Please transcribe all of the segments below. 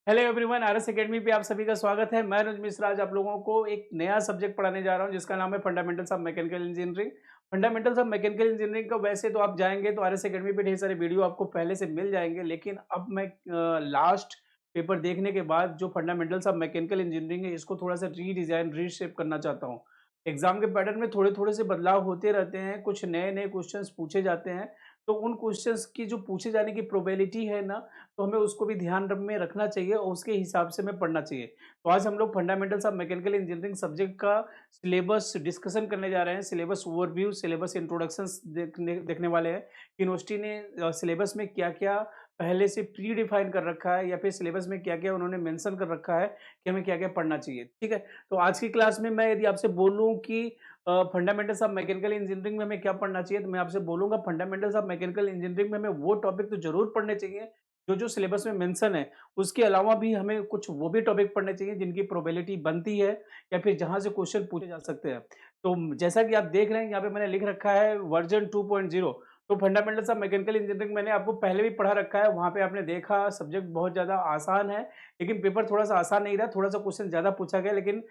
Hello everyone, RS academy पे आप सभी का स्वागत है। मैं अनुज मिश्रा आज आप लोगों को एक नया सब्जेक्ट पढ़ाने जा रहा हूं जिसका नाम है fundamentals of mechanical engineering. Fundamentals of mechanical engineering का वैसे तो आप जाएंगे तो आरएस एकेडमी पे ढेर सारे वीडियो आपको पहले से मिल जाएंगे, लेकिन अब मैं लास्ट पेपर देखने के बाद जो फंडामेंटल्स ऑफ मैकेनिकल इंजीनियरिंग है इसको थोड़ा सा रीडिजाइन रीशेप करना चाहता हूँ। एग्जाम के पैटर्न में थोड़े थोड़े से बदलाव होते रहते हैं, कुछ नए नए क्वेश्चंस पूछे जाते हैं, तो उन क्वेश्चंस की जो पूछे जाने की प्रोबेबिलिटी है ना, तो हमें उसको भी ध्यान में रखना चाहिए और उसके हिसाब से हमें पढ़ना चाहिए। तो आज हम लोग fundamentals of mechanical engineering subject का सिलेबस डिस्कशन करने जा रहे हैं। सिलेबस ओवरव्यू, सिलेबस इंट्रोडक्शंस देखने वाले हैं। यूनिवर्सिटी ने सिलेबस में क्या-क्या पहले से प्री डिफाइन कर रखा है या फिर सिलेबस में क्या-क्या उन्होंने मेंशन कर रखा है कि हमें क्या-क्या पढ़ना चाहिए। ठीक है? तो आज की क्लास में मैं यदि आपसे बोलूँ कि फंडामेंटल्स ऑफ मैकेनिकल इंजीनियरिंग में हमें क्या पढ़ना चाहिए, तो मैं आपसे बोलूँगा फंडामेंटल्स ऑफ मैकेनिकल इंजीनियरिंग में हमें वो टॉपिक तो ज़रूर पढ़ने चाहिए जो सिलेबस में मेंशन है। उसके अलावा भी हमें कुछ वो भी टॉपिक पढ़ने चाहिए जिनकी प्रोबेबिलिटी बनती है या फिर जहाँ से क्वेश्चन पूछे जा सकते हैं। तो जैसा कि आप देख रहे हैं यहाँ पे मैंने लिख रखा है वर्जन 2.0। तो फंडामेंटल्स ऑफ मैकेनिकल इंजीनियरिंग मैंने आपको पहले भी पढ़ा रखा है, वहाँ पे आपने देखा सब्जेक्ट बहुत ज़्यादा आसान है, लेकिन पेपर थोड़ा-सा आसान नहीं रहा, थोड़ा-सा क्वेश्चन ज़्यादा पूछा गया, लेकिन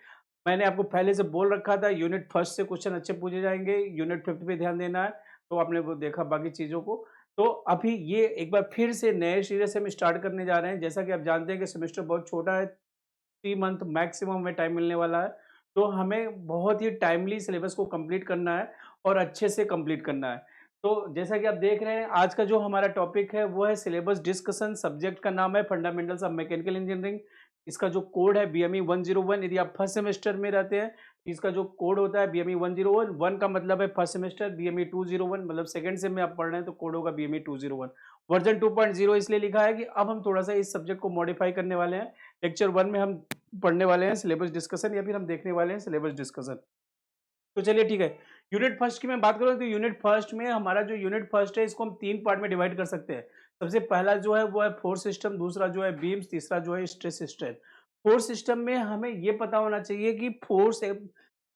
मैंने आपको पहले से बोल रखा था यूनिट फर्स्ट से क्वेश्चन अच्छे पूछे जाएँगे, यूनिट 5 पे ध्यान देना है, तो आपने वो देखा बाकी चीज़ों को। तो अभी ये एक बार फिर से नए सिरे से हम स्टार्ट करने जा रहे हैं। जैसा कि आप जानते हैं कि सेमेस्टर बहुत छोटा है, 3 मंथ मैक्सिमम हमें टाइम मिलने वाला है। तो हमें बहुत ही टाइमली सिलेबस को कंप्लीट करना है और अच्छे से कंप्लीट करना है। तो जैसा कि आप देख रहे हैं आज का जो हमारा टॉपिक है वो है सिलेबस डिस्कशन। सब्जेक्ट का नाम है फंडामेंटल्स ऑफ मैकेनिकल इंजीनियरिंग। इसका जो कोड है बीएमई 101। यदि आप फर्स्ट सेमेस्टर में रहते हैं, इसका जो कोड होता है बीएमई 101। 1 का मतलब है फर्स्ट सेमेस्टर, बीएमई 201 मतलब सेकंड सेम में आप पढ़ रहे हैं तो कोड होगा बीएमई 201। वर्जन 2.0 इसलिए लिखा है कि अब हम थोड़ा-सा इस सब्जेक्ट को मॉडिफाई करने वाले हैं। लेक्चर 1 में हम पढ़ने वाले हैं सिलेबस डिस्कशन या फिर हम देखने वाले हैं सिलेबस डिस्कशन। तो चलिए ठीक है। यूनिट फर्स्ट की मैं बात करूँ तो यूनिट फर्स्ट में हमारा जो यूनिट फर्स्ट है इसको हम 3 पार्ट में डिवाइड कर सकते हैं। सबसे पहला जो है वो है फोर्स सिस्टम, दूसरा जो है बीम्स, तीसरा जो है स्ट्रेस स्ट्रेन। फोर्स सिस्टम में हमें ये पता होना चाहिए कि फोर्स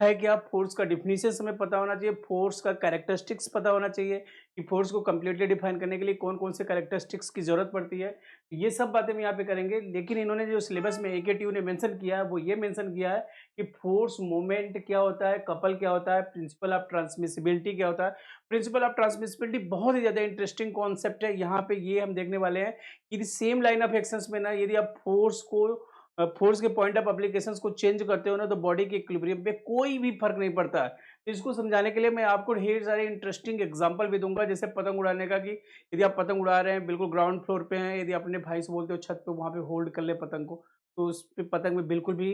है क्या, फोर्स का डेफिनिशन हमें पता होना चाहिए, फोर्स का कैरेक्टरिस्टिक्स पता होना चाहिए कि फोर्स को कंप्लीटली डिफाइन करने के लिए कौन-कौन से कैरेक्टरिस्टिक्स की ज़रूरत पड़ती है। ये सब बातें हम यहाँ पे करेंगे, लेकिन इन्होंने जो सिलेबस में एकेटीयू ने मेंशन किया है वो ये मेंशन किया है कि फोर्स मोमेंट क्या होता है, कपल क्या होता है, प्रिंसिपल ऑफ ट्रांसमिसिबिलिटी क्या होता है। प्रिंसिपल ऑफ ट्रांसमिसिबिलिटी बहुत ही ज़्यादा इंटरेस्टिंग कॉन्सेप्ट है। यहाँ पे ये हम देखने वाले हैं कि सेम लाइन ऑफ एक्शंस में ना यदि आप फोर्स के पॉइंट ऑफ एप्लीकेशंस को चेंज करते हो ना तो बॉडी के इक्विलिब्रियम पे कोई भी फर्क नहीं पड़ता है। तो इसको समझाने के लिए मैं आपको ढेर सारे इंटरेस्टिंग एग्जांपल भी दूंगा, जैसे पतंग उड़ाने का कि यदि आप पतंग उड़ा रहे हैं बिल्कुल ग्राउंड फ्लोर पे हैं, यदि अपने भाई से बोलते हो छत पे वहां पे होल्ड कर ले पतंग को, तो उस पे पतंग में बिल्कुल भी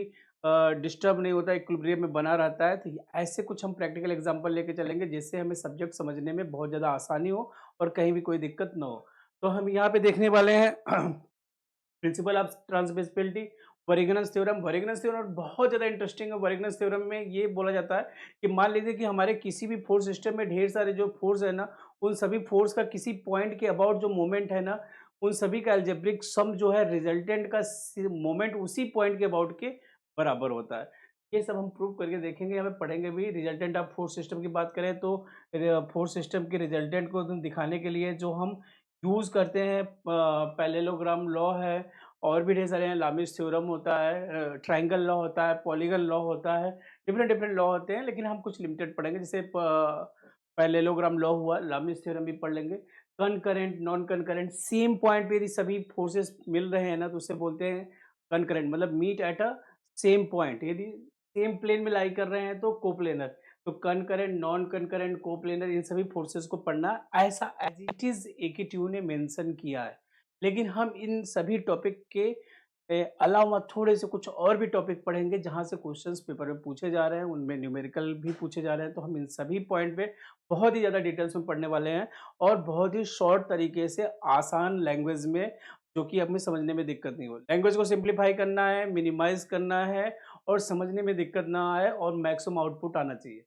डिस्टर्ब नहीं होता, इक्विलिब्रियम में बना रहता है। तो ऐसे कुछ हम प्रैक्टिकल एग्जांपल लेके चलेंगे जिससे हमें सब्जेक्ट समझने में बहुत ज़्यादा आसानी हो और कहीं भी कोई दिक्कत ना हो। तो हम यहाँ पे देखने वाले हैं principle of transmissibility, Varignon's theorem. Varignon's theorem बहुत ज़्यादा इंटरेस्टिंग है। वरीगनस थ्योरम में ये बोला जाता है कि मान लीजिए कि हमारे किसी भी फोर्स सिस्टम में ढेर सारे जो फोर्स है ना, उन सभी फोर्स का किसी पॉइंट के अबाउट जो मोमेंट है ना, उन सभी का अलजेब्रिक सम जो है रिजल्टेंट का मोमेंट उसी पॉइंट के अबाउट के बराबर होता है। ये सब हम प्रूव करके देखेंगे, यहाँ पे पढ़ेंगे भी। रिजल्टेंट ऑफ फोर्स सिस्टम की बात करें तो फोर्स सिस्टम के रिजल्टेंट को दिखाने के लिए जो हम यूज़ करते हैं पैरेललोग्राम लॉ है, और भी ढेर सारे हैं, लामिस थ्योरम होता है, ट्रायंगल लॉ होता है, पॉलीगन लॉ होता है, डिफरेंट डिफरेंट लॉ होते हैं, लेकिन हम कुछ लिमिटेड पढ़ेंगे। जैसे पैरेललोग्राम लॉ हुआ, लामिस थ्योरम भी पढ़ लेंगे। Concurrent, non concurrent, same point पे यदि सभी फोर्सेस मिल रहे हैं ना तो उससे बोलते हैं कनकरेंट, मतलब meet at a same point. यदि सेम प्लेन में लाई कर रहे हैं तो कोप्लेनर। तो कनकरेंट, नॉन कनकरेंट, कोप्लेनर, इन सभी फोर्सेस को पढ़ना ऐसा एज इट इज एकेटीयू ने मेंशन किया है। लेकिन हम इन सभी टॉपिक के अलावा थोड़े से कुछ और भी टॉपिक पढ़ेंगे जहाँ से क्वेश्चंस पेपर में पूछे जा रहे हैं, उनमें न्यूमेरिकल भी पूछे जा रहे हैं। तो हम इन सभी पॉइंट पे बहुत ही ज़्यादा डिटेल्स में पढ़ने वाले हैं और बहुत ही शॉर्ट तरीके से आसान लैंग्वेज में, जो कि हमें समझने में दिक्कत नहीं हो। लैंग्वेज को सिंप्लीफाई करना है, मिनिमाइज करना है और समझने में दिक्कत ना आए और मैक्सिमम आउटपुट आना चाहिए।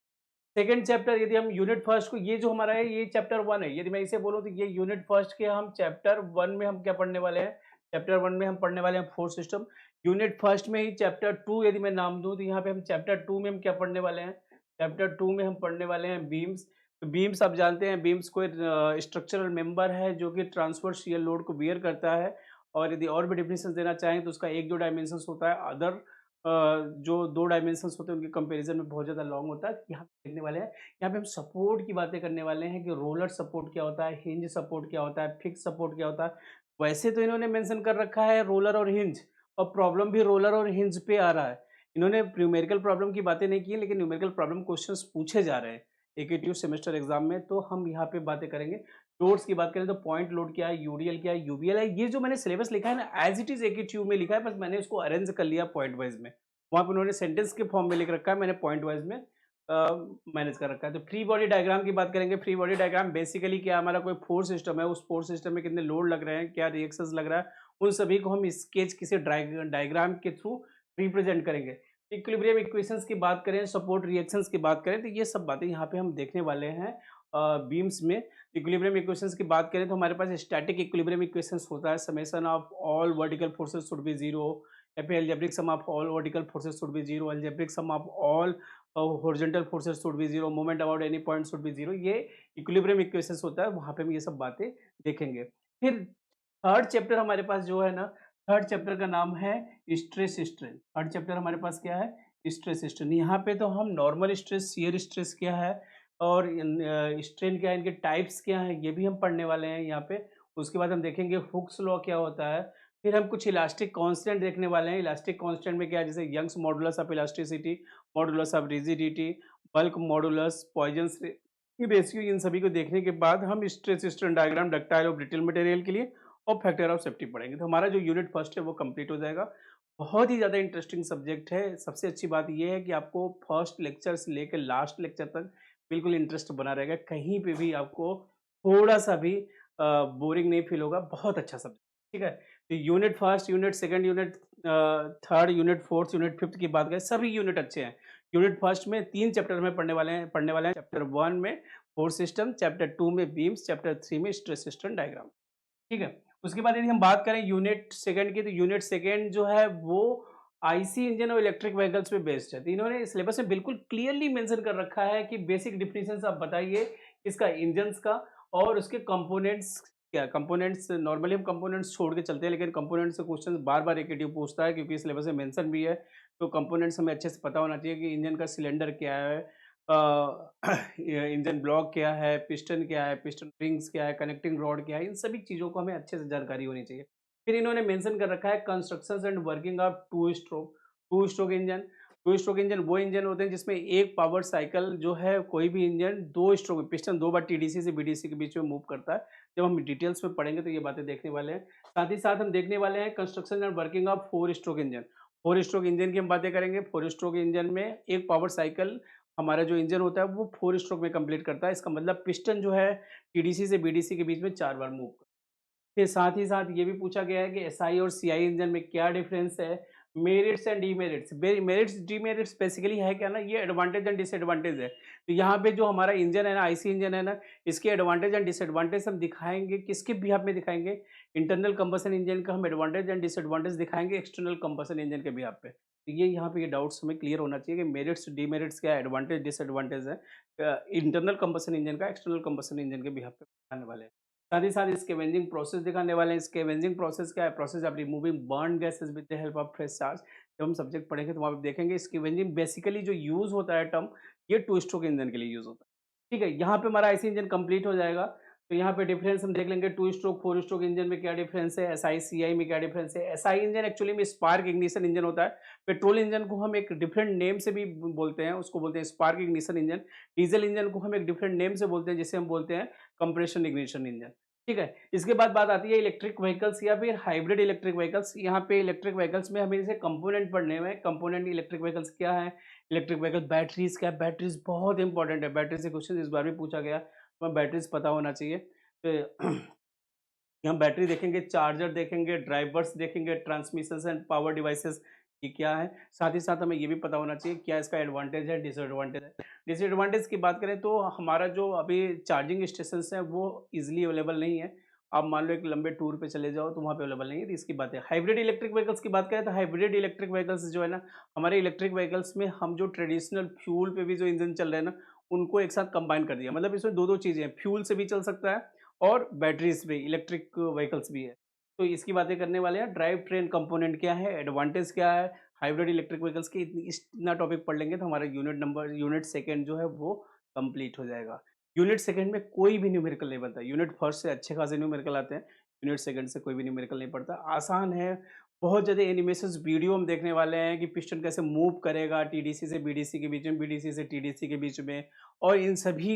सेकंड चैप्टर, यदि हम यूनिट फर्स्ट को, ये जो हमारा है ये चैप्टर 1 है। यदि मैं इसे बोलूँ तो ये यूनिट फर्स्ट के हम चैप्टर 1 में हम क्या पढ़ने वाले हैं? चैप्टर 1 में हम पढ़ने वाले हैं फोर्स सिस्टम। यूनिट फर्स्ट में ही चैप्टर 2 यदि मैं नाम दूँ तो यहाँ पे हम चैप्टर 2 में हम क्या पढ़ने वाले हैं? चैप्टर 2 में हम पढ़ने वाले हैं बीम्स। तो बीम्स आप जानते हैं, बीम्स कोई स्ट्रक्चरल मेंबर है जो कि ट्रांसवर्स शियर लोड को बियर करता है और यदि और भी डेफिनेशंस देना चाहें तो उसका एक जो डायमेंशंस होता है अदर जो 2 डायमेंशंस होते हैं उनके कंपैरिजन में बहुत ज़्यादा लॉन्ग होता है। यहाँ पे देखने वाले हैं, यहाँ पे हम सपोर्ट की बातें करने वाले हैं कि रोलर सपोर्ट क्या होता है, हिंज सपोर्ट क्या होता है, फिक्स सपोर्ट क्या होता है। वैसे तो इन्होंने मेंशन कर रखा है रोलर और हिंज, और प्रॉब्लम भी रोलर और हिंज पे आ रहा है। इन्होंने न्यूमेरिकल प्रॉब्लम की बातें नहीं की है, लेकिन न्यूमेरिकल प्रॉब्लम क्वेश्चंस पूछे जा रहे हैं एकेटीयू सेमेस्टर एग्जाम में, तो हम यहाँ पे बातें करेंगे। लोड्स की बात करें तो पॉइंट लोड क्या है, यूडीएल क्या है, यूबीएल है। ये जो मैंने सिलेबस लिखा है ना, एज इट इज एकेटीयू में लिखा है, बस मैंने उसको अरेंज कर लिया पॉइंट वाइज में। वहाँ पे उन्होंने सेंटेंस के फॉर्म में लिख रखा है, मैंने पॉइंट वाइज में मैनेज कर रखा है। तो फ्री बॉडी डायग्राम की बात करेंगे। फ्री बॉडी डायग्राम बेसिकली क्या, हमारा कोई फोर्स सिस्टम है, उस फोर्स सिस्टम में कितने लोड लग रहे हैं, क्या रिएक्शंस लग रहा है, उन सभी को हम स्केच किसी डायग्राम के थ्रू रिप्रेजेंट करेंगे। इक्विलिब्रियम इक्वेशंस की बात करें, सपोर्ट रिएक्शंस की बात करें, तो ये सब बातें यहाँ पे हम देखने वाले हैं बीम्स में। इक्विलिब्रियम इक्वेशंस की बात करें तो हमारे पास स्टैटिक इक्विलिब्रियम इक्वेशंस होता है, summation of all vertical forces should be zero, या फिर algebraic sum of all vertical forces should be zero, algebraic sum of all horizontal forces should be zero, moment about any point should be zero. ये equilibrium equations होता है, वहाँ पे हम ये सब बातें देखेंगे। फिर थर्ड चैप्टर हमारे पास जो है ना, थर्ड चैप्टर का नाम है स्ट्रेस स्ट्रेन। थर्ड चैप्टर हमारे पास क्या है, स्ट्रेस स्ट्रेन। यहाँ पे तो हम नॉर्मल स्ट्रेस, शियर स्ट्रेस क्या है और स्ट्रेन क्या है, इनके टाइप्स क्या है, ये भी हम पढ़ने वाले हैं यहाँ पे। उसके बाद हम देखेंगे हुक्स लॉ क्या होता है। फिर हम कुछ इलास्टिक कांस्टेंट देखने वाले हैं। इलास्टिक कांस्टेंट में क्या है, जैसे Young's modulus of elasticity, modulus of rigidity, bulk modulus, Poisson's ratio, इन सभी को देखने के बाद हम स्ट्रेस स्ट्रेन डायग्राम डक्टाइल और ब्रिटल मटेरियल के लिए और फैक्टर ऑफ सेफ्टी पढ़ेंगे। तो हमारा जो यूनिट फर्स्ट है वो कंप्लीट हो जाएगा। बहुत ही ज़्यादा इंटरेस्टिंग सब्जेक्ट है। सबसे अच्छी बात ये है कि आपको फर्स्ट लेक्चर से लेकर लास्ट लेक्चर तक बिल्कुल इंटरेस्ट बना रहेगा। कहीं पे भी आपको थोड़ा-सा भी बोरिंग नहीं फील होगा। बहुत अच्छा सब्जेक्ट, ठीक है? तो unit first, unit second, unit third, unit fourth, unit fifth की बात करें, सभी यूनिट अच्छे हैं। यूनिट फर्स्ट में 3 चैप्टर में पढ़ने वाले हैं। चैप्टर 1 में फोर्स सिस्टम, चैप्टर 2 में बीम्स, चैप्टर 3 में स्ट्रेस सिस्टम डायग्राम, ठीक है? उसके बाद यदि हम बात करें यूनिट सेकंड की, तो यूनिट सेकंड जो है वो आईसी इंजन और इलेक्ट्रिक व्हीकल्स पे बेस्ड है। तो इन्होंने सिलेबस में बिल्कुल क्लियरली मेंशन कर रखा है कि बेसिक डिफिनेशंस आप बताइए इसका, इंजन्स का और उसके कंपोनेंट्स क्या। कंपोनेंट्स नॉर्मली हम कंपोनेंट्स छोड़ के चलते हैं, लेकिन कंपोनेंट्स से क्वेश्चन बार बार एकेटीयू पूछता है, क्योंकि सिलेबस में मेंशन भी है। तो कंपोनेंट्स हमें अच्छे से पता होना चाहिए कि इंजन का सिलेंडर क्या है, इंजन ब्लॉक क्या है, पिस्टन क्या है, पिस्टन रिंग्स क्या है, कनेक्टिंग रॉड क्या है, इन सभी चीज़ों को हमें अच्छे से जानकारी होनी चाहिए। फिर इन्होंने मेंशन कर रखा है constructions and working of two stroke engine. Two stroke engine वो इंजन होते हैं जिसमें एक पावर साइकिल जो है, कोई भी इंजन 2 स्ट्रोक में, पिस्टन 2 बार टीडीसी से बीडीसी के बीच में मूव करता है। जब हम डिटेल्स में पढ़ेंगे तो ये बातें देखने वाले हैं। साथ ही साथ हम देखने वाले हैं construction and working of 4 stroke engine. 4 stroke engine की हम बातें करेंगे। 4 स्ट्रोक इंजन में एक पावर साइकिल, हमारा जो इंजन होता है वो 4 स्ट्रोक में कंप्लीट करता है। इसका मतलब पिस्टन जो है टीडीसी से बीडीसी के बीच में 4 बार मूव करता है। फिर साथ ही साथ ये भी पूछा गया है कि एसआई और सीआई इंजन में क्या डिफरेंस है, merits and demerits. Merits demerits basically है क्या ना, ये एडवांटेज एंड डिसएडवांटेज है। तो यहाँ पे जो हमारा इंजन है ना, आईसी इंजन है ना, इसके एडवांटेज एंड डिसएडवांटेज हम दिखाएंगे। किसके बिहाफ में दिखाएंगे, इंटरनल कंबशन इंजन का हम एडवांटेज एंड डिसएडवांटेज दिखाएंगे एक्सटर्नल कंबशन इंजन के बिहाफ पे। तो ये यहाँ पे ये डाउट्स हमें क्लियर होना चाहिए कि मेरिट्स डीमेरिट्स क्या एडवांटेज डिसएडवांटेज है इंटरनल कंबशन इंजन का एक्सटर्नल कंबशन इंजन के बिहाफ पे बताने वाले हैं। साथ ही साथ स्कैवेंजिंग प्रोसेस दिखाने वाले हैं। स्कैवेंजिंग प्रोसेस क्या है, process of removing burn gases with the help of fresh charge. जब हम सब्जेक्ट पढ़ेंगे तो वहाँ पे देखेंगे स्कैवेंजिंग बेसिकली जो यूज होता है टर्म, ये 2 स्ट्रोक इंजन के लिए यूज होता है, ठीक है? यहाँ पे हमारा आईसी इंजन कंप्लीट हो जाएगा। तो यहाँ पे डिफरेंस हम देख लेंगे, 2 स्ट्रोक 4 स्ट्रोक इंजन में क्या डिफरेंस है, एसआई सीआई में क्या डिफरेंस है। एसआई इंजन एक्चुअली में स्पार्क इग्निशन इंजन होता है। पेट्रोल इंजन को हम एक डिफरेंट नेम से भी बोलते हैं, उसको बोलते हैं spark ignition engine. Diesel engine को हम एक डिफरेंट नेम से बोलते हैं, जिसे हम बोलते हैं कंप्रेशन इग्निशन इंजन, ठीक है? इसके बाद बात आती है इलेक्ट्रिक व्हीकल्स या फिर हाइब्रिड इलेक्ट्रिक व्हीकल्स। यहाँ पे इलेक्ट्रिक व्हीकल्स में हमें जैसे कंपोनेंट पढ़ने में, कंपोनेंट इलेक्ट्रिक व्हीकल्स क्या है, इलेक्ट्रिक व्हीकल बैटरीज क्या है। बैटरीज बहुत इंपॉर्टेंट है, बैटरी से क्वेश्चन इस बार भी पूछा गया, तो बैटरीज पता होना चाहिए। तो यहाँ बैटरी देखेंगे, चार्जर देखेंगे, ड्राइवर्स देखेंगे, ट्रांसमिशन एंड पावर डिवाइसेस ये क्या है। साथ ही साथ हमें ये भी पता होना चाहिए क्या इसका एडवांटेज है, डिसएडवांटेज है। डिसएडवांटेज की बात करें तो हमारा जो अभी चार्जिंग स्टेशन है वो इजीली अवेलेबल नहीं है। आप मान लो एक लंबे टूर पे चले जाओ तो वहाँ पे अवेलेबल नहीं है, तो इसकी बात है। हाइब्रिड इलेक्ट्रिक व्हीकल्स की बात करें तो हाइब्रिड इलेक्ट्रिक व्हीकल्स जो है ना, हमारे इलेक्ट्रिक व्हीकल्स में हम जो ट्रेडिशनल फ्यूल पे भी जो इंजन चल रहे हैं ना, उनको एक साथ कंबाइन कर दिया। मतलब इसमें दो दो चीज़ें हैं, फ्यूल से भी चल सकता है और बैटरीज भी, इलेक्ट्रिक व्हीकल्स भी है। तो इसकी बातें करने वाले हैं। ड्राइव ट्रेन कंपोनेंट क्या है, एडवांटेज क्या है, हाइब्रिड इलेक्ट्रिक व्हीकल्स की इतना टॉपिक पढ़ लेंगे तो हमारा यूनिट सेकंड जो है वो कंप्लीट हो जाएगा। यूनिट सेकंड में कोई भी न्यूमेरिकल नहीं बनता। यूनिट फर्स्ट से अच्छे खासे न्यूमेरिकल आते हैं, यूनिट सेकंड से कोई भी न्यूमेरिकल नहीं पड़ता। आसान है, बहुत ज़्यादा एनिमेशंस वीडियो हम देखने वाले हैं कि पिस्टन कैसे मूव करेगा टीडीसी से बीडीसी के बीच में, बीडीसी से टीडीसी के बीच में, और इन सभी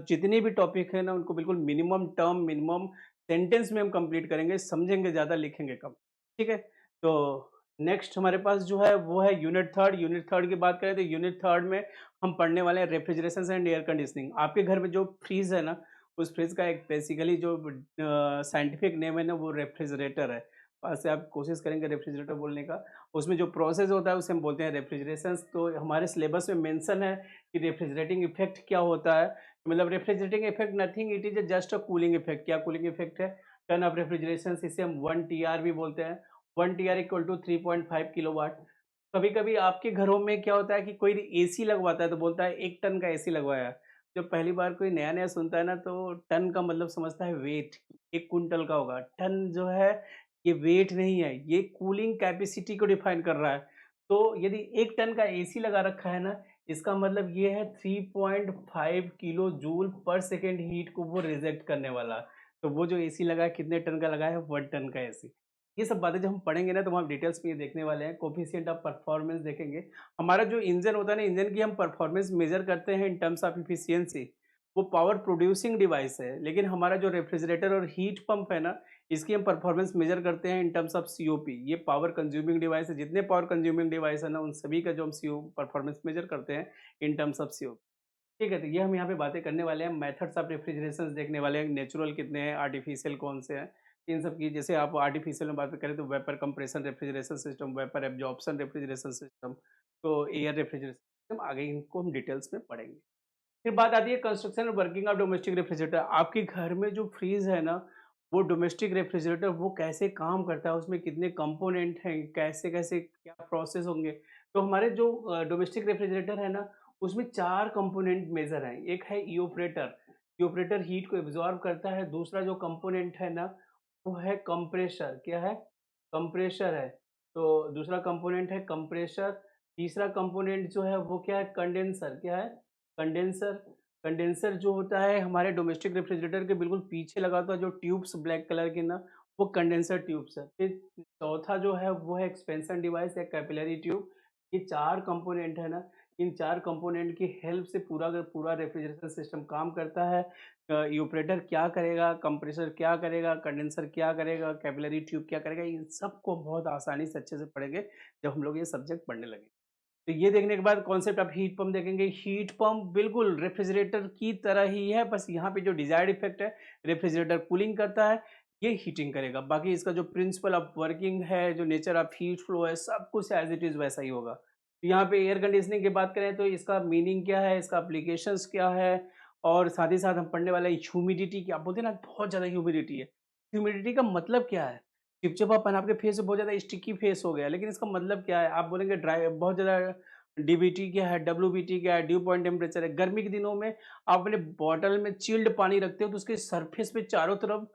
जितने भी टॉपिक हैं ना उनको बिल्कुल मिनिमम टर्म, मिनिमम सेंटेंस में हम कंप्लीट करेंगे, समझेंगे ज़्यादा, लिखेंगे कम। ठीक है? तो नेक्स्ट हमारे पास जो है वो है यूनिट थर्ड। यूनिट थर्ड की बात करें तो यूनिट थर्ड में हम पढ़ने वाले हैं रेफ्रिजरेशन एंड एयर कंडीशनिंग। आपके घर में जो फ्रिज है ना, उस फ्रिज का एक बेसिकली जो साइंटिफिक नेम है ना वो रेफ्रिजरेटर है। वैसे से आप कोशिश करेंगे रेफ्रिजरेटर बोलने का, उसमें जो प्रोसेस होता है उसे हम बोलते हैं रेफ्रिजरेशन। तो हमारे सिलेबस में मेंशन है कि रेफ्रिजरेटिंग इफेक्ट क्या होता है। मतलब refrigerating effect nothing, it is just a cooling effect. क्या कूलिंग इफेक्ट है? टर्न ऑफ रेफ्रिजरेशन, इसे हम 1 टीआर भी बोलते हैं। 1 टीआर इक्वल टू 3.5 किलोवाट। कभी-कभी आपके घरों में क्या होता है कि कोई एसी लगवाता है तो बोलता है 1 टन का एसी लगवाया है। जब पहली बार कोई नया-नया सुनता है ना तो टन का मतलब समझता है वेट, 1 कुंटल का होगा। टन जो है ये वेट नहीं है, ये कूलिंग कैपेसिटी को डिफाइन कर रहा है। तो यदि 1 टन का एसी लगा रखा है ना, इसका मतलब ये है 3.5 किलो जूल पर सेकंड हीट को वो रिजेक्ट करने वाला। तो वो जो एसी लगा है कितने टन का लगा है? 1 टन का एसी। ये सब बातें जब हम पढ़ेंगे ना तो हम डिटेल्स में ये देखने वाले हैं, कोफिशिएंट ऑफ परफॉर्मेंस देखेंगे। हमारा जो इंजन होता है ना, इंजन की हम परफॉर्मेंस मेजर करते हैं इन टर्म्स ऑफ एफिशिएंसी। वो पावर प्रोड्यूसिंग डिवाइस है, लेकिन हमारा जो रेफ्रिजरेटर और हीट पंप है ना, इसकी हम परफॉर्मेंस मेजर करते हैं इन टर्म्स ऑफ सीओपी। ये पावर कंज्यूमिंग डिवाइस है। जितने पावर कंज्यूमिंग डिवाइस है ना उन सभी का जो हम सीओ परफॉर्मेंस मेजर करते हैं इन टर्म्स ऑफ सीओपी। ठीक है, तो ये हम यहाँ पे बातें करने वाले हैं। मेथड्स ऑफ रेफ्रिजरेशन देखने वाले हैं, नेचुरल कितने हैं, आर्टिफिशियल कौन से हैं, इन सब की। जैसे आप आर्टिफिशियल में बात करें तो vapour compression refrigeration system, vapour absorption refrigeration system, तो एयर रेफ्रिजरेशन सिस्टम, आगे इनको हम डिटेल्स में पढ़ेंगे। फिर बात आती है कंस्ट्रक्शन और वर्किंग ऑफ डोमेस्टिक रेफ्रिजरेटर। आपके घर में जो फ्रीज है ना, वो डोमेस्टिक रेफ्रिजरेटर वो कैसे काम करता है, उसमें कितने कंपोनेंट हैं, कैसे कैसे क्या प्रोसेस होंगे। तो हमारे जो डोमेस्टिक रेफ्रिजरेटर है ना, उसमें 4 कंपोनेंट मेजर हैं। एक है इओपरेटर, इओपरेटर हीट को एब्जॉर्ब करता है। दूसरा जो कंपोनेंट है ना वो है कंप्रेशर। क्या है? कंप्रेशर है। तो दूसरा कंपोनेंट है कंप्रेशर। तीसरा कंपोनेंट जो है वो क्या है? कंडेंसर। क्या है? कंडेंसर। कंडेंसर जो होता है हमारे डोमेस्टिक रेफ्रिजरेटर के बिल्कुल पीछे लगा होता है, जो ट्यूब्स ब्लैक कलर की ना, वो कंडेंसर ट्यूब्स है। फिर चौथा जो है वो है एक्सपेंशन डिवाइस या कैपिलरी ट्यूब। ये 4 कंपोनेंट है ना, इन 4 कंपोनेंट की हेल्प से पूरा का पूरा रेफ्रिजरेशन सिस्टम काम करता है। इवेपोरेटर क्या करेगा, कंप्रेसर क्या करेगा, कंडेंसर क्या करेगा, कैपिलरी ट्यूब क्या करेगा, इन सबको बहुत आसानी से अच्छे से पढ़ेंगे जब हम लोग ये सब्जेक्ट पढ़ने लगेंगे। तो ये देखने के बाद कॉन्सेप्ट ऑफ हीट पंप देखेंगे। हीट पंप बिल्कुल रेफ्रिजरेटर की तरह ही है, बस यहाँ पे जो डिजायर्ड इफेक्ट है, रेफ्रिजरेटर कूलिंग करता है, ये हीटिंग करेगा। बाकी इसका जो प्रिंसिपल ऑफ वर्किंग है, जो नेचर ऑफ हीट फ्लो है, सब कुछ एज इट इज वैसा ही होगा। तो यहाँ पे एयर कंडीशनिंग की बात करें तो इसका मीनिंग क्या है, इसका एप्लीकेशंस क्या है, और साथ ही साथ हम पढ़ने वाले ह्यूमिडिटी की। आप बोलते हैं ना बहुत ज़्यादा ह्यूमिडिटी है, ह्यूमिडिटी का मतलब क्या है? चिपचिपापन, आपके फेस पे बहुत ज़्यादा स्टिकी फेस हो गया, लेकिन इसका मतलब क्या है? आप बोलेंगे ड्राई, बहुत ज़्यादा डीबीटी क्या है, डब्ल्यूबीटी क्या है, ड्यू पॉइंट टेम्परेचर है। गर्मी के दिनों में आप अपने बॉटल में चिल्ड पानी रखते हो तो उसके सरफेस पे चारों तरफ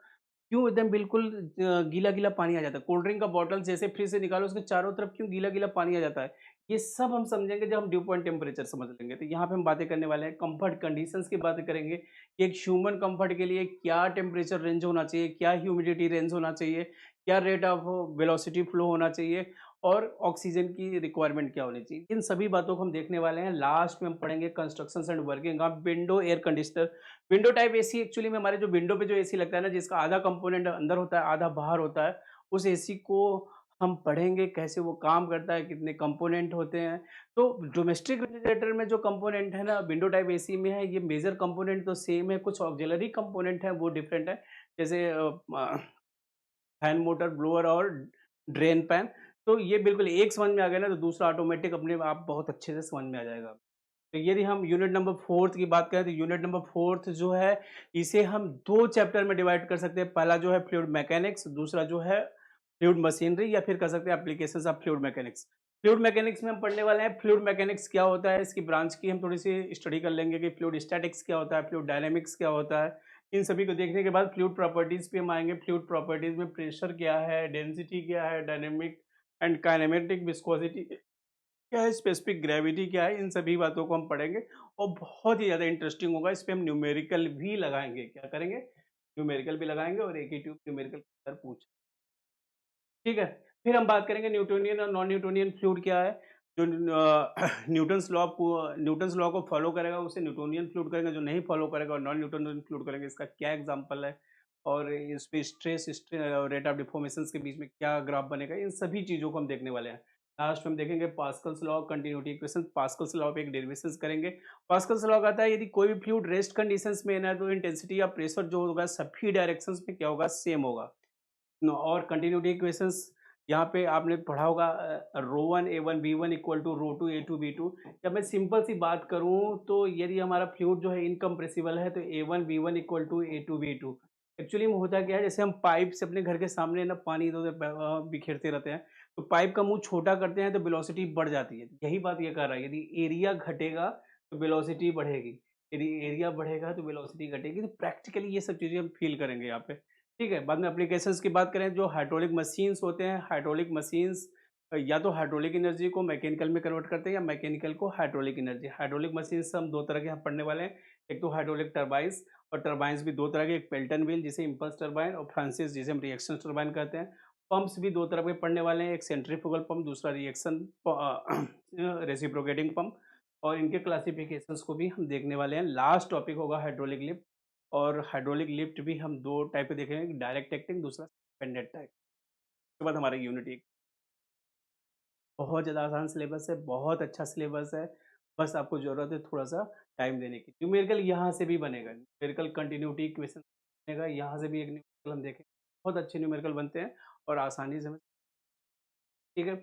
क्यों एकदम बिल्कुल गीला-गीला पानी आ जाता है। कोल्ड ड्रिंक का बॉटल जैसे फ्रिज से निकालो उसके चारों तरफ क्यों गीला-गीला पानी आ जाता है। ये सब हम समझेंगे जब हम ड्यू पॉइंट टेम्परेचर समझ लेंगे। तो यहाँ पे हम बातें करने वाले हैं, कम्फर्ट कंडीशंस की बातें करेंगे कि एक ह्यूमन कम्फर्ट के लिए क्या टेम्परेचर रेंज होना चाहिए, क्या ह्यूमिडिटी रेंज होना चाहिए, क्या रेट ऑफ वेलोसिटी फ्लो होना चाहिए, और ऑक्सीजन की रिक्वायरमेंट क्या होनी चाहिए। इन सभी बातों को हम देखने वाले हैं। लास्ट में हम पढ़ेंगे constructions and working of window air conditioner. Window type AC actually में हमारे जो विंडो पे जो एसी लगता है ना, जिसका आधा कंपोनेंट अंदर होता है आधा बाहर होता है, उस एसी को हम पढ़ेंगे कैसे वो काम करता है, कितने कंपोनेंट होते हैं। तो डोमेस्टिक रेफ्रिजरेटर में जो कंपोनेंट है ना विंडो टाइप एसी में है, ये मेजर कंपोनेंट तो सेम है, कुछ ऑक्सिलरी कंपोनेंट है वो डिफरेंट है। जैसे फैन मोटर, ब्लोअर और ड्रेन पैन। तो ये बिल्कुल एक समझ में आ गया ना तो दूसरा ऑटोमेटिक अपने आप बहुत अच्छे से समझ में आ जाएगा। तो यदि हम यूनिट नंबर 4th की बात करें तो यूनिट नंबर 4th जो है इसे हम 2 चैप्टर में डिवाइड कर सकते हैं। पहला जो है फ्लूइड मैकेनिक्स, दूसरा जो है फ्लूइड मशीनरी, या फिर कह सकते हैं applications of fluid mechanics. Fluid mechanics में हम पढ़ने वाले हैं फ्लूइड मैकेनिक्स क्या होता है, इसकी ब्रांच की हम थोड़ी सी स्टडी कर लेंगे कि फ्लूइड स्टैटिक्स क्या होता है, फ्लूइड डायनामिक्स क्या होता है, इन सभी को देखने के बाद फ्लूइड प्रॉपर्टीज़ पे हम आएँगे। फ्लूइड प्रॉपर्टीज़ में प्रेशर क्या है, डेंसिटी क्या है, डायनामिक एंड काइनेमेटिक विस्कोसिटी क्या है, स्पेसिफिक ग्रेविटी क्या है, इन सभी बातों को हम पढ़ेंगे और बहुत ही ज़्यादा इंटरेस्टिंग होगा। इस पे हम न्यूमेरिकल भी लगाएँगे। क्या करेंगे? न्यूमेरिकल भी लगाएँगे और एक ही ट्यूब न्यूमेरिकल के अंदर पूछ ठीक है? फिर हम बात करेंगे न्यूटोनियन और नॉन न्यूटोनियन फ्लूइड क्या है? जो न्यूटन्स लॉ को फॉलो करेगा उसे न्यूटोनियन फ्लूइड करेंगे, जो नहीं फॉलो करेगा और नॉन न्यूटोनियन फ्लूइड करेंगे, इसका क्या एग्जांपल है? और इस पे स्ट्रेस रेट ऑफ डिफॉर्मेशंस के बीच में क्या ग्राफ बनेगा? इन सभी चीज़ों को हम देखने वाले हैं। लास्ट में हम देखेंगे Pascal's law of continuity equation, Pascal's law पे एक डेरिवेशंस करेंगे। पास्कल्स लॉ कहता है यदि कोई भी फ्लूइड रेस्ट कंडीशंस में है ना, तो इंटेंसिटी या प्रेशर जो होगा सभी डायरेक्शंस में क्या होगा? सेम होगा। और कंटिन्यूटी इक्वेशंस यहाँ पे आपने पढ़ा होगा rho one A one B one equal to rho two A two B two. जब मैं सिंपल सी बात करूँ तो यदि हमारा फ्लूइड जो है इनकम्प्रेसिबल है तो A one B one equal to A two B two. Actually में होता क्या है, जैसे हम पाइप से अपने घर के सामने ना पानी इधर उधर बिखेरते रहते हैं, तो पाइप का मुंह छोटा करते हैं तो वेलोसिटी बढ़ जाती है। यही बात ये कर रहा है, यदि एरिया घटेगा तो वेलोसिटी बढ़ेगी, यदि एरिया बढ़ेगा तो वेलोसिटी घटेगी। तो प्रैक्टिकली ये सब चीज़ें हम फील करेंगे यहाँ पे। ठीक है, बाद में एप्लीकेशंस की बात करें, जो हाइड्रोलिक मशीन्स होते हैं, हाइड्रोलिक मशीन्स या तो हाइड्रोलिक एनर्जी को मैकेनिकल में कन्वर्ट करते हैं या मैकेनिकल को हाइड्रोलिक एनर्जी। हाइड्रोलिक मशीन्स हम 2 तरह के यहाँ पढ़ने वाले हैं, एक तो हाइड्रोलिक टरबाइन्स, और टरबाइन्स भी 2 तरह के, एक पेल्टन व्हील जिसे इम्पल्स टरबाइन और फ्रांसिस जिसे हम रिएक्शन टरबाइन कहते हैं। पंप्स भी 2 तरह के पढ़ने वाले हैं, एक सेंट्रीफ्यूगल पंप, दूसरा रिएक्शन रेसिप्रोकेटिंग पंप, और इनके क्लासिफिकेशंस को भी हम देखने वाले हैं। लास्ट टॉपिक होगा हाइड्रोलिक लिफ्ट, और हाइड्रोलिक लिफ्ट भी हम 2 टाइप के देखेंगे, एक डायरेक्ट एक्टिंग, दूसरा सस्पेंडेड टाइप। उसके बाद हमारा यूनिट 1। बहुत ज़्यादा आसान सिलेबस है, बहुत अच्छा सिलेबस है, बस आपको ज़रूरत है थोड़ा-सा टाइम देने की। न्यूमेरिकल यहाँ से भी बनेगा, न्यूमेरिकल कंटिन्यूटी इक्वेशन बनेगा, यहाँ से भी एक न्यूमेरिकल हम देखेंगे। बहुत अच्छे न्यूमेरिकल बनते हैं और आसानी से ठीक है।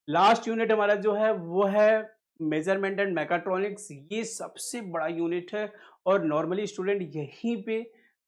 लास्ट यूनिट हमारा जो है वो है मेजरमेंट एंड मैकाट्रॉनिक्स। ये सबसे बड़ा यूनिट है और नॉर्मली स्टूडेंट यहीं पे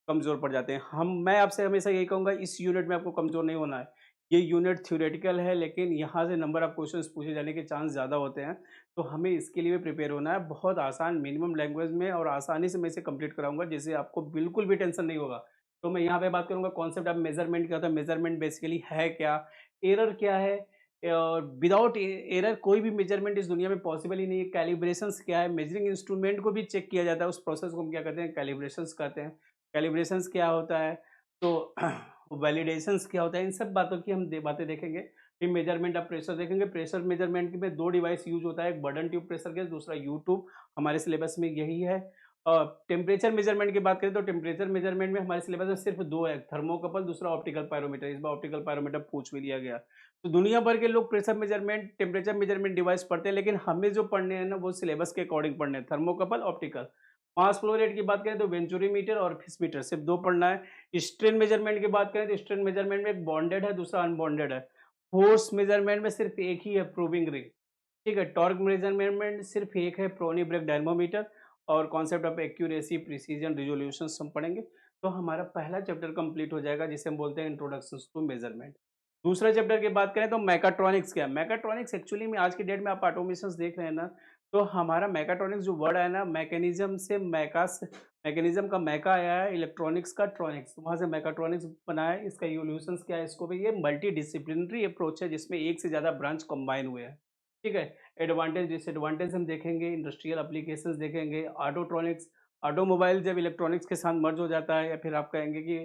कमज़ोर पड़ जाते हैं। मैं आपसे हमेशा यही कहूँगा, इस यूनिट में आपको कमज़ोर नहीं होना है। ये यूनिट थ्योरेटिकल है, लेकिन यहाँ से नंबर ऑफ क्वेश्चंस पूछे जाने के चांस ज़्यादा होते हैं, तो हमें इसके लिए भी प्रिपेयर होना है। बहुत आसान मिनिमम लैंग्वेज में और आसानी से मैं इसे कंप्लीट कराऊंगा, जिससे आपको बिल्कुल भी टेंशन नहीं होगा। तो मैं यहाँ पे बात करूँगा कॉन्सेप्ट ऑफ मेजरमेंट क्या होता है, मेजरमेंट बेसिकली है क्या, एरर क्या है, और विदाउट एरर कोई भी मेजरमेंट इस दुनिया में पॉसिबल ही नहीं है। कैलिब्रेशंस क्या है, मेजरिंग इंस्ट्रूमेंट को भी चेक किया जाता है, उस प्रोसेस को हम क्या कहते हैं, कैलिब्रेशंस कहते हैं। कैलिब्रेशंस क्या होता है, तो वैलिडेशंस क्या होता है, इन सब बातों की हम बातें देखेंगे। फिर मेजरमेंट ऑफ प्रेशर देखेंगे। प्रेशर मेजरमेंट में 2 डिवाइस यूज होता है, एक बर्डन ट्यूब प्रेशर गेज, दूसरा यू ट्यूब। हमारे सिलेबस में यही है। टेम्परेचर मेजरमेंट की बात करें तो टेम्परेचर मेजरमेंट में हमारे सिलेबस में सिर्फ 2 है, थर्मोकपल, दूसरा ऑप्टिकल पायरोमीटर। इस बार ऑप्टिकल पायरोमीटर पूछ भी लिया गया। तो दुनिया भर के लोग pressure measurement, temperature measurement device पढ़ते हैं, लेकिन हमें जो पढ़ने हैं ना वो सिलेबस के अकॉर्डिंग पढ़ने हैं, thermocouple, optical. Mass flow rate की बात करें तो वेंचुरीमीटर और फिस्मीटर, सिर्फ 2 पढ़ना है। स्ट्रेन मेजरमेंट की बात करें तो स्ट्रेन मेजरमेंट में एक बॉन्डेड है, दूसरा अनबॉन्डेड है। फोर्स मेजरमेंट में सिर्फ एक ही है, प्रूविंग रिंग। ठीक है। टॉर्क मेजरमेंट सिर्फ एक है, प्रोनी ब्रेक डायनमोमीटर। और concept of accuracy, precision, resolution हम पढ़ेंगे। तो हमारा पहला चैप्टर कंप्लीट हो जाएगा, जिसे हम बोलते हैं इंट्रोडक्शन टू मेजरमेंट। दूसरे चैप्टर की बात करें तो मैकाट्रॉनिक्स क्या है। मैकाट्रॉनिक्स एक्चुअली में आज की डेट में आप ऑटोमेशन देख रहे हैं ना, तो हमारा मैकाट्रॉनिक्स जो वर्ड है ना, मैकेनिज्म से मैकेनिज्म का मैका आया है, इलेक्ट्रॉनिक्स का ट्रॉनिक्स, वहाँ से मैकाट्रॉनिक्स बना है। इसका इवोल्यूशंस क्या है, इसको भी ये मल्टी डिसिप्लिनरी अप्रोच है, जिसमें एक से ज़्यादा ब्रांच कंबाइन हुए हैं। ठीक है। एडवांटेज डिसएडवांटेज हम देखेंगे, इंडस्ट्रियल एप्लीकेशंस देखेंगे, ऑटोट्रॉनिक्स, ऑटोमोबाइल जब इलेक्ट्रॉनिक्स के साथ मर्ज हो जाता है, या फिर आप कहेंगे कि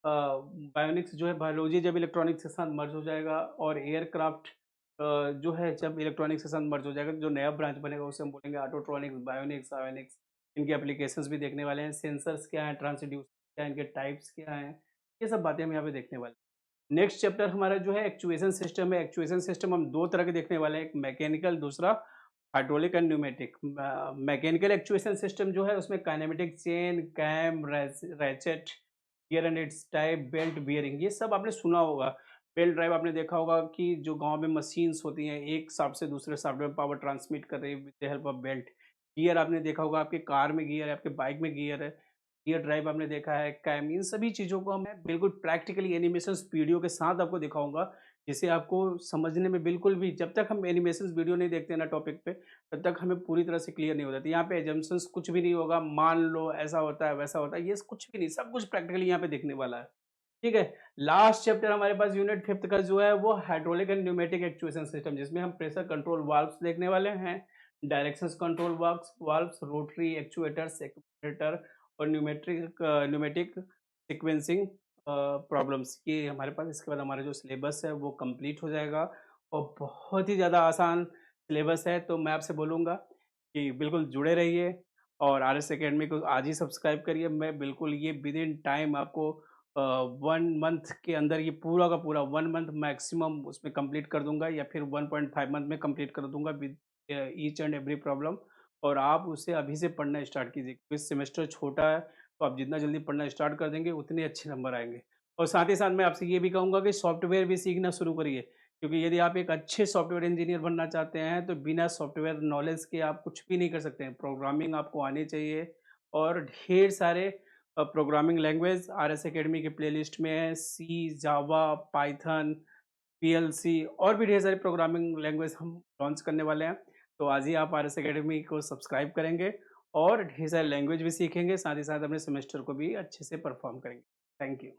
बायोनिक्स जो है, बायोलॉजी जब इलेक्ट्रॉनिक्स के साथ मर्ज हो जाएगा, और एयरक्राफ्ट जो है जब इलेक्ट्रॉनिक्स के साथ मर्ज हो जाएगा, जो नया ब्रांच बनेगा उसे हम बोलेंगे ऑटोट्रॉनिक्स, बायोनिक्स, आयोनिक्स। इनके एप्लीकेशंस भी देखने वाले हैं। सेंसर्स क्या हैं, ट्रांसड्यूसर क्या हैं, इनके टाइप्स क्या हैं, ये सब बातें हम यहाँ पे देखने वाले हैं। नेक्स्ट चैप्टर हमारा जो है एक्चुएशन सिस्टम है। एक्चुएशन सिस्टम हम 2 तरह के देखने वाले हैं, एक मैकेनिकल, दूसरा hydraulic and pneumatic. Mechanical actuation system जो है उसमें kinematic chain, cam, ratchet, gear and its type, belt, bearing, ये सब आपने सुना होगा। बेल्ट ड्राइव आपने देखा होगा कि जो गांव में मशीन्स होती हैं, एक शाफ्ट से दूसरे शाफ्ट में पावर ट्रांसमिट कर रही है with the help of belt. Gear आपने देखा होगा, आपके कार में गियर है, आपके बाइक में गियर है। गियर ड्राइव आपने देखा है, कैम, इन सभी चीज़ों को मैं बिल्कुल प्रैक्टिकली एनिमेशन वीडियो के साथ आपको दिखाऊंगा, जिसे आपको समझने में बिल्कुल भी, जब तक हम एनिमेशंस वीडियो नहीं देखते ना टॉपिक पे, तब तक हमें पूरी तरह से क्लियर नहीं हो जाती। यहाँ पे अजम्पशंस कुछ भी नहीं होगा, मान लो ऐसा होता है, वैसा होता है, ये कुछ भी नहीं, सब कुछ प्रैक्टिकली यहाँ पे देखने वाला है। ठीक है? लास्ट चैप्टर हमारे पास यूनिट 5th का जो है वो hydraulic and pneumatic actuation system, जिसमें हम प्रेशर कंट्रोल वाल्व्स देखने वाले हैं, directions control valves valves, rotary actuators, actuator और न्यूमेटिक सीक्वेंसिंग प्रॉब्लम्स, ये हमारे पास इसके बाद हमारा जो सिलेबस है वो कंप्लीट हो जाएगा और बहुत ही ज़्यादा आसान सिलेबस है। तो मैं आपसे बोलूँगा कि बिल्कुल जुड़े रहिए और आरएस एकेडमी को आज ही सब्सक्राइब करिए। मैं बिल्कुल ये विदिन टाइम आपको 1 मंथ के अंदर ये पूरा का पूरा 1 मंथ मैक्सिमम उसमें कंप्लीट कर दूँगा या फिर 1.5 मंथ में कंप्लीट कर दूँगा with each and every problem. और आप उसे अभी से पढ़ना स्टार्ट कीजिए क्योंकि सेमेस्टर छोटा है, तो आप जितना जल्दी पढ़ना स्टार्ट कर देंगे उतने अच्छे नंबर आएँगे। और साथ ही साथ मैं आपसे ये भी कहूँगा कि सॉफ्टवेयर भी सीखना शुरू करिए, क्योंकि यदि आप एक अच्छे सॉफ्टवेयर इंजीनियर बनना चाहते हैं, तो बिना सॉफ्टवेयर नॉलेज के आप कुछ भी नहीं कर सकते हैं। प्रोग्रामिंग आपको आनी चाहिए और ढेर सारे प्रोग्रामिंग लैंग्वेज आरएस एकेडमी के प्लेलिस्ट में है, सी, जावा, पाइथन, पीएलसी और भी ढेर सारी प्रोग्रामिंग लैंग्वेज हम लॉन्च करने वाले हैं। तो आज ही आप आरएस एकेडमी को सब्सक्राइब करेंगे और ढेर सारी लैंग्वेज भी सीखेंगे, साथ ही साथ अपने सेमेस्टर को भी अच्छे से परफॉर्म करेंगे। Thank you.